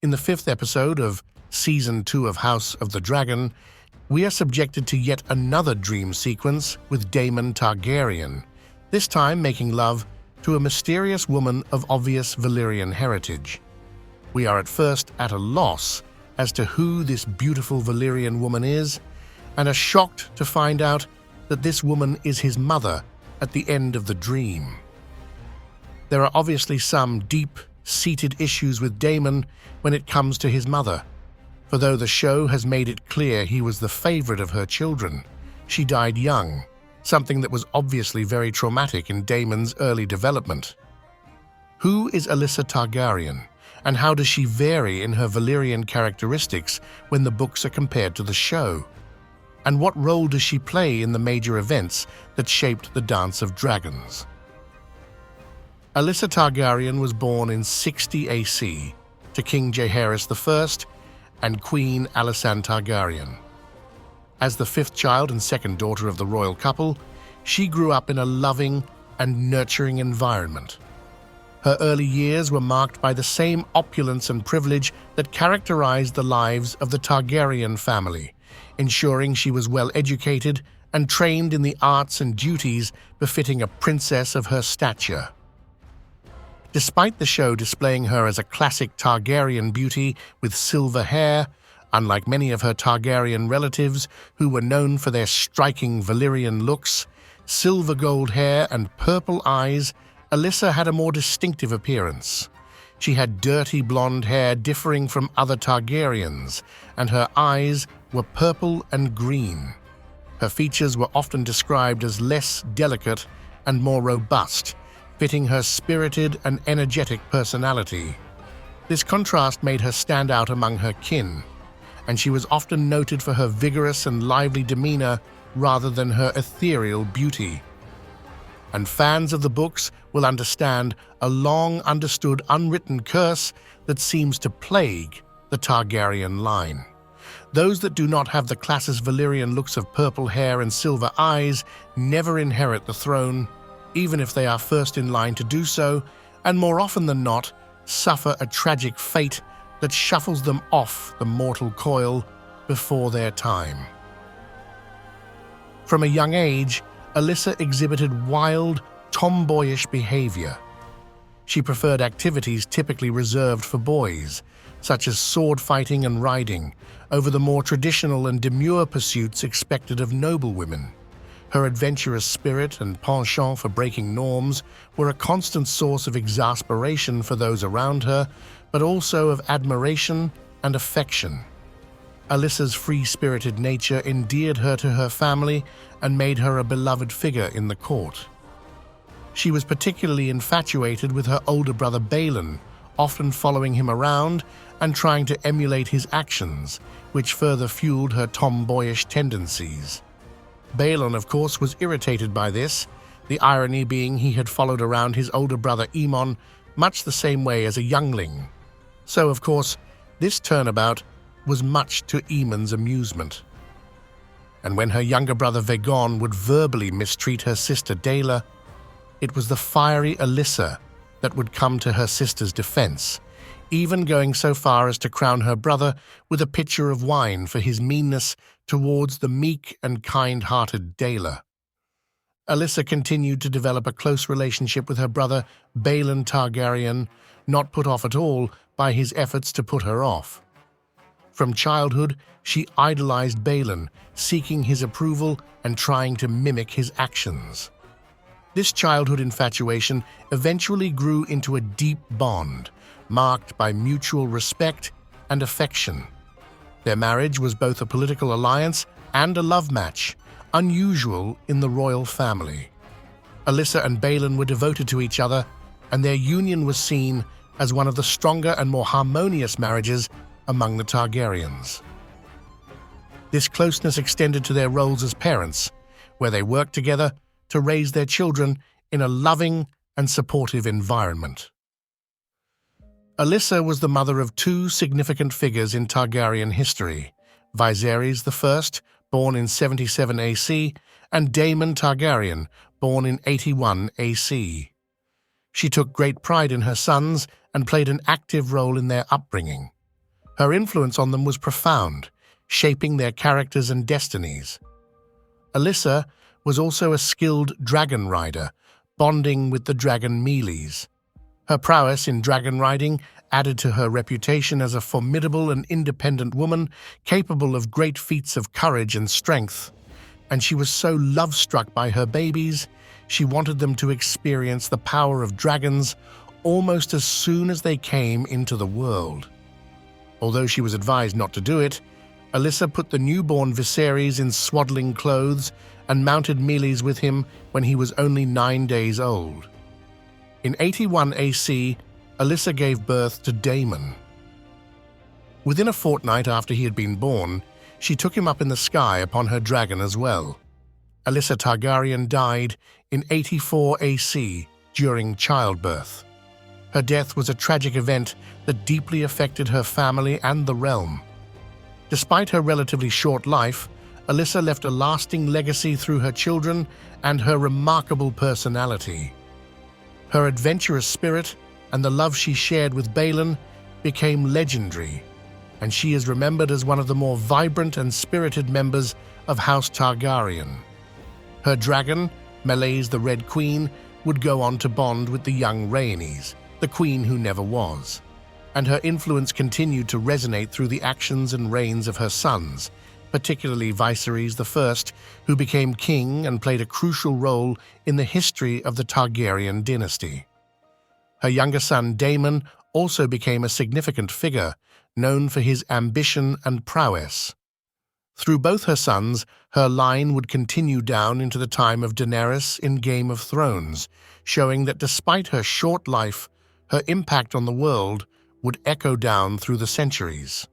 In the 5th episode of Season 2 of House of the Dragon, we are subjected to yet another dream sequence with Daemon Targaryen, this time making love to a mysterious woman of obvious Valyrian heritage. We are at first at a loss as to who this beautiful Valyrian woman is, and are shocked to find out that this woman is his mother at the end of the dream. There are obviously some deep-seated issues with Daemon when it comes to his mother, for though the show has made it clear he was the favorite of her children, she died young, something that was obviously very traumatic in Daemon's early development. Who is Alyssa Targaryen, and how does she vary in her Valyrian characteristics when the books are compared to the show? And what role does she play in the major events that shaped the Dance of Dragons? Alyssa Targaryen was born in 60 AC to King Jaehaerys I and Queen Alyssa Targaryen. As the 5th child and 2nd daughter of the royal couple, she grew up in a loving and nurturing environment. Her early years were marked by the same opulence and privilege that characterized the lives of the Targaryen family, ensuring she was well educated and trained in the arts and duties befitting a princess of her stature. Despite the show displaying her as a classic Targaryen beauty with silver hair, unlike many of her Targaryen relatives who were known for their striking Valyrian looks, silver gold hair and purple eyes, Alyssa had a more distinctive appearance. She had dirty blonde hair differing from other Targaryens, and her eyes were purple and green. Her features were often described as less delicate and more robust, fitting her spirited and energetic personality. This contrast made her stand out among her kin, and she was often noted for her vigorous and lively demeanor rather than her ethereal beauty. And fans of the books will understand a long-understood unwritten curse that seems to plague the Targaryen line. Those that do not have the classic Valyrian looks of purple hair and silver eyes never inherit the throne, even if they are first in line to do so, and more often than not, suffer a tragic fate that shuffles them off the mortal coil before their time. From a young age, Alyssa exhibited wild, tomboyish behavior. She preferred activities typically reserved for boys, such as sword fighting and riding, over the more traditional and demure pursuits expected of noblewomen. Her adventurous spirit and penchant for breaking norms were a constant source of exasperation for those around her, but also of admiration and affection. Alyssa's free-spirited nature endeared her to her family and made her a beloved figure in the court. She was particularly infatuated with her older brother Balon, often following him around and trying to emulate his actions, which further fueled her tomboyish tendencies. Balon, of course, was irritated by this, the irony being he had followed around his older brother Aemon much the same way as a youngling. So, of course, this turnabout was much to Aemon's amusement. And when her younger brother Vaegon would verbally mistreat her sister Daela, it was the fiery Alyssa that would come to her sister's defense, even going so far as to crown her brother with a pitcher of wine for his meanness towards the meek and kind-hearted Daela. Alyssa continued to develop a close relationship with her brother Balon Targaryen, not put off at all by his efforts to put her off. From childhood, she idolized Balon, seeking his approval and trying to mimic his actions. This childhood infatuation eventually grew into a deep bond, marked by mutual respect and affection. Their marriage was both a political alliance and a love match, unusual in the royal family. Alyssa and Balon were devoted to each other, and their union was seen as one of the stronger and more harmonious marriages among the Targaryens. This closeness extended to their roles as parents, where they worked together to raise their children in a loving and supportive environment. Alyssa was the mother of two significant figures in Targaryen history, Viserys I, born in 77 AC, and Daemon Targaryen, born in 81 AC. She took great pride in her sons and played an active role in their upbringing. Her influence on them was profound, shaping their characters and destinies. Alyssa was also a skilled dragon rider, bonding with the dragon Meles. Her prowess in dragon riding added to her reputation as a formidable and independent woman capable of great feats of courage and strength. And she was so love-struck by her babies, she wanted them to experience the power of dragons almost as soon as they came into the world. Although she was advised not to do it, Alyssa put the newborn Viserys in swaddling clothes and mounted Meles with him when he was only 9 days old. In 81 AC, Alyssa gave birth to Daemon. Within a fortnight after he had been born, she took him up in the sky upon her dragon as well. Alyssa Targaryen died in 84 AC during childbirth. Her death was a tragic event that deeply affected her family and the realm. Despite her relatively short life, Alyssa left a lasting legacy through her children and her remarkable personality. Her adventurous spirit and the love she shared with Balon became legendary, and she is remembered as one of the more vibrant and spirited members of House Targaryen. Her dragon, Meleys the Red Queen, would go on to bond with the young Rhaenys, the queen who never was, and her influence continued to resonate through the actions and reigns of her sons, particularly Viserys I, who became king and played a crucial role in the history of the Targaryen dynasty. Her younger son Daemon also became a significant figure, known for his ambition and prowess. Through both her sons, her line would continue down into the time of Daenerys in Game of Thrones, showing that despite her short life, her impact on the world would echo down through the centuries.